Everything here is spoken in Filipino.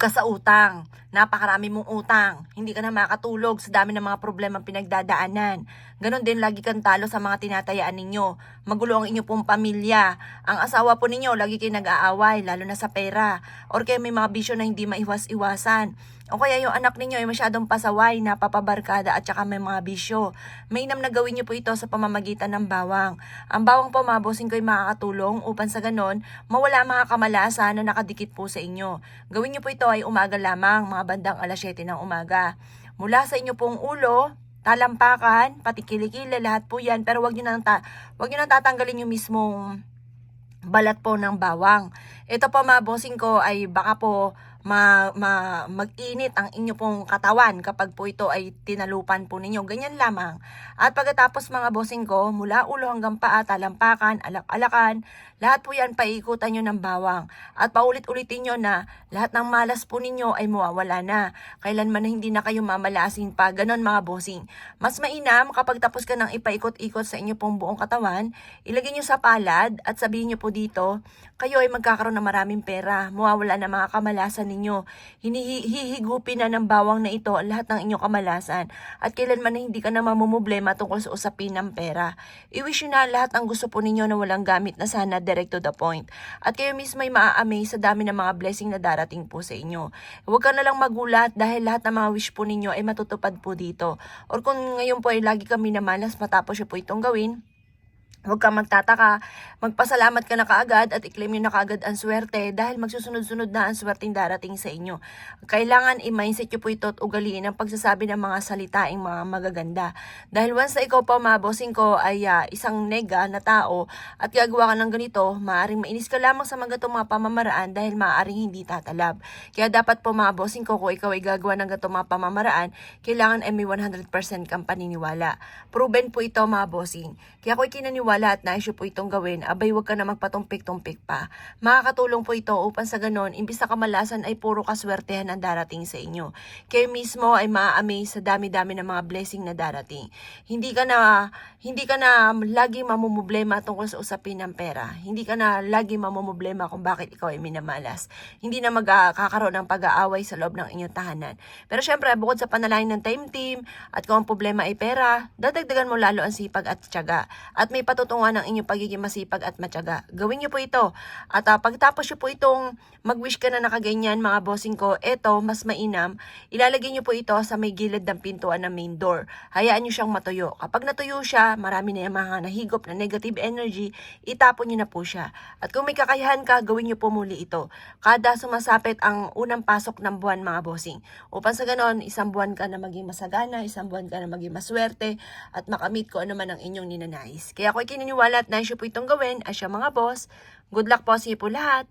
ka sa utang. Napakarami mong utang. Hindi ka na makatulog sa dami ng mga problemang pinagdadaanan. Ganon din lagi kang talo sa mga tinatayaan ninyo. Magulo ang inyo pong pamilya. Ang asawa po ninyo lagi kayo nag-aaway, lalo na sa pera. Or kaya may mga bisyo na hindi maiwas-iwasan. O kaya yung anak ninyo ay masyadong pasaway, napapabarkada at saka may mga bisyo. Mainam na gawin niyo po ito sa pamamagitan ng bawang. Ang bawang po mga bossing ko ay makakatulong upang sa ganon, mawala ang mga kamalasan na nakadikit po sa inyo. Gawin niyo po ito ay umaga lamang, mga bandang alas 7 ng umaga. Mula sa inyo pong ulo, talampakan, pati kilikili, lahat po yan. Pero wag niyo nang tatanggalin yung mismong balat po ng bawang. Ito po mga bossing ko ay baka po mag-init ang inyo pong katawan kapag po ito ay tinalupan po ninyo. Ganyan lamang. At pagkatapos mga bossing ko, mula ulo hanggang paa, talampakan, alak-alakan, lahat po yan paikutan nyo ng bawang. At paulit-ulitin nyo na lahat ng malas po ninyo ay mawawala na. Kailanman na hindi na kayo mamalasin pa. Ganon mga bossing. Mas mainam kapag tapos ka ng ipaikot-ikot sa inyo pong buong katawan, ilagay nyo sa palad at sabihin nyo po dito, kayo ay magkakaroon ng maraming pera. Mawawala na mga kamalasan ninyo. Hihigupin na ng bawang na ito lahat ng inyong kamalasan. At kailanman na hindi ka na mamumblema tungkol sa usapin ng pera. I-wish nyo na lahat ng gusto po ninyo na walang gamit na sana direct to the point. At kayo mismo ay maa-amaze sa dami ng mga blessing na darating po sa inyo. Huwag ka na lang magulat dahil lahat ng mga wish po ninyo ay matutupad po dito. Or kung ngayon po ay lagi kami namalas matapos po itong gawin, huwag kang magtataka, magpasalamat ka na kaagad at i-claim nyo na kaagad ang swerte dahil magsusunod-sunod na ang swerteng darating sa inyo. Kailangan i-mindset nyo po ito at ugaliin ang pagsasabi ng mga salitaing mga magaganda. Dahil once na ikaw pa mga bossing ko ay isang nega na tao at gagawa ka ng ganito, maaaring mainis ka lamang sa mga ganitong mga pamamaraan dahil maaaring hindi tatalab. Kaya dapat po mga bossing ko, kung ikaw ay gagawa ng ganitong mga pamamaraan, kailangan ay may 100% kang paniniwala. Proven po ito mga bossing. Kaya ako kinaniwala at nais po itong gawin, abay wag ka na magpatumpik-tumpik pa. Makakatulong po ito upang sa ganon, imbis na kamalasan ay puro kaswertehan ang darating sa inyo. Kayo mismo ay maa-amaze sa dami-dami ng mga blessing na darating. Hindi ka na lagi mamumblema tungkol sa usapin ng pera. Hindi ka na lagi mamumblema kung bakit ikaw ay minamalas. Hindi na magkakaroon ng pag-aaway sa loob ng inyong tahanan. Pero syempre, bukod sa panalangin ng time team at kung ang problema ay pera, dadagdagan mo lalo ang sipag at tiyaga. At may patutungan ng inyong pagiging masipag at matyaga. Gawin niyo po ito. At pagtapos niyo po itong mag-wish ka na nakaganyan mga bossing ko, eto mas mainam, ilalagay niyo po ito sa may gilid ng pintuan ng main door. Hayaan niyo siyang matuyo. Kapag natuyo siya, marami na yung mga nahigop na negative energy, itapon niyo na po siya. At kung may kakayahan ka, gawin niyo po muli ito. Kada sumasapit ang unang pasok ng buwan mga bossing. Upang sa ganon, isang buwan ka na maging masagana, isang buwan ka na maging maswerte, at makamit ko ano man ang inyong ninanais. Kaya ako kininiwala at nais po itong gawin as siya mga boss. Good luck po sa iyo po lahat.